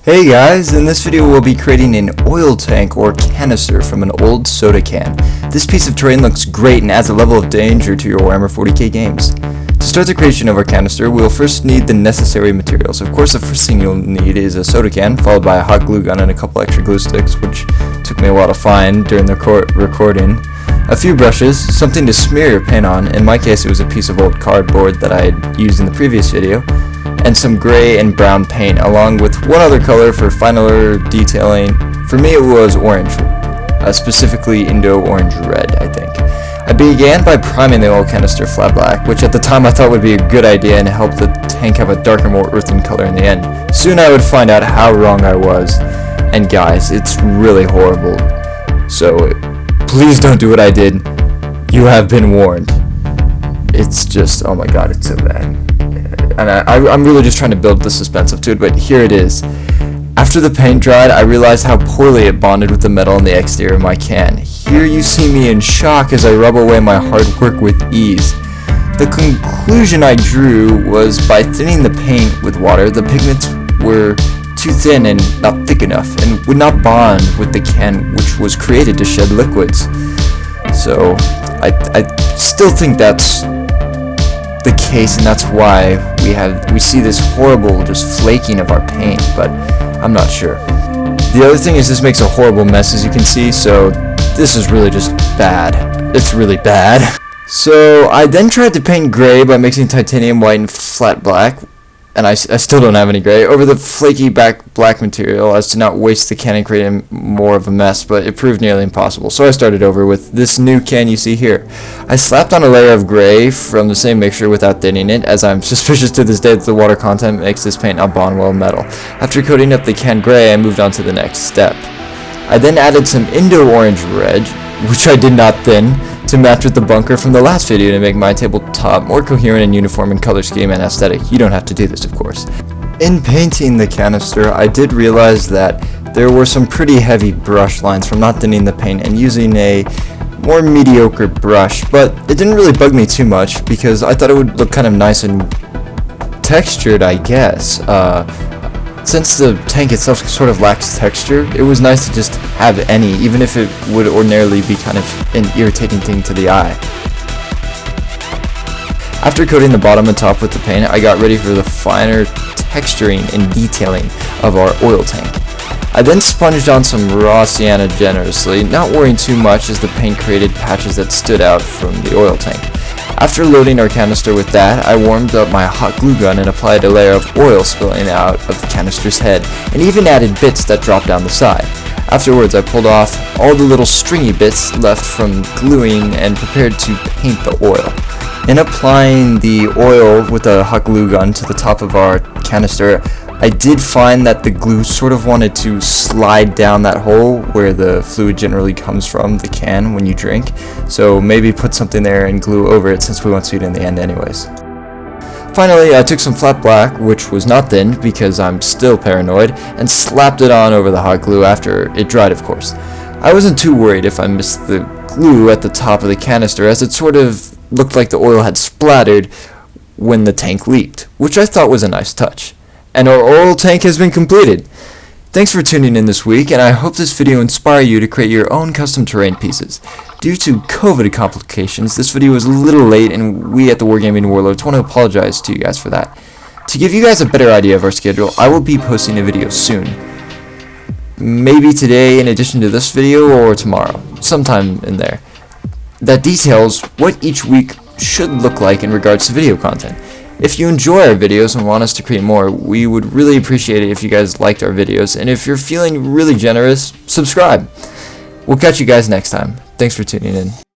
Hey guys, in this video we'll be creating an oil tank or canister from an old soda can. This piece of terrain looks great and adds a level of danger to your Warhammer 40k games. To start the creation of our canister, we'll first need the necessary materials. Of course, the first thing you'll need is a soda can, followed by a hot glue gun and a couple extra glue sticks, which took me a while to find during the recording. A few brushes, something to smear your paint on. In my case, it was a piece of old cardboard that I had used in the previous video, and some gray and brown paint, along with one other color for finer detailing. For me, it was orange, specifically Indo Orange Red, I think. I began by priming the oil canister flat black, which at the time I thought would be a good idea and help the tank have a darker, more earthen color in the end. Soon I would find out how wrong I was, and guys, it's really horrible. So please don't do what I did. You have been warned. It's just, oh my god, it's so bad. And I'm really just trying to build the suspense up to it, but here it is. After the paint dried, I realized how poorly it bonded with the metal on the exterior of my can. Here you see me in shock as I rub away my hard work with ease. The conclusion I drew was by thinning the paint with water, the pigments were too thin and not thick enough, and would not bond with the can, which was created to shed liquids. So I still think that's the case, and that's why we see this horrible just flaking of our paint, but I'm not sure. The other thing is this makes a horrible mess, as you can see, so this is really just bad. It's really bad. So I then tried to paint gray by mixing titanium white and flat black, and I still don't have any gray, over the flaky black material as to not waste the can and create more of a mess, but it proved nearly impossible. So I started over with this new can you see here. I slapped on a layer of gray from the same mixture without thinning it, as I'm suspicious to this day that the water content makes this paint not bond well with metal. After coating up the can gray, I moved on to the next step. I then added some Indo Orange Red, which I did not thin, to match with the bunker from the last video to make my tabletop more coherent and uniform in color scheme and aesthetic. You don't have to do this, of course. In painting the canister, I did realize that there were some pretty heavy brush lines from not thinning the paint and using a more mediocre brush, but it didn't really bug me too much because I thought it would look kind of nice and textured, I guess. Since the tank itself sort of lacks texture, it was nice to just have any, even if it would ordinarily be kind of an irritating thing to the eye. After coating the bottom and top with the paint, I got ready for the finer texturing and detailing of our oil tank. I then sponged on some raw sienna generously, not worrying too much as the paint created patches that stood out from the oil tank. After loading our canister with that, I warmed up my hot glue gun and applied a layer of oil spilling out of the canister's head, and even added bits that dropped down the side. Afterwards, I pulled off all the little stringy bits left from gluing and prepared to paint the oil. In applying the oil with a hot glue gun to the top of our canister, I did find that the glue sort of wanted to slide down that hole where the fluid generally comes from the can when you drink, so maybe put something there and glue over it since we won't see it in the end anyways. Finally, I took some flat black, which was not thin because I'm still paranoid, and slapped it on over the hot glue after it dried, of course. I wasn't too worried if I missed the glue at the top of the canister, as it sort of looked like the oil had splattered when the tank leaked, which I thought was a nice touch. And our oil tank has been completed. Thanks for tuning in this week, and I hope this video inspired you to create your own custom terrain pieces. Due to COVID complications, this video was a little late, and we at the Wargaming Warlords want to apologize to you guys for that. To give you guys a better idea of our schedule, I will be posting a video soon. Maybe today in addition to this video, or tomorrow, sometime in there, that details what each week should look like in regards to video content. If you enjoy our videos and want us to create more, we would really appreciate it if you guys liked our videos, and if you're feeling really generous, subscribe. We'll catch you guys next time. Thanks for tuning in.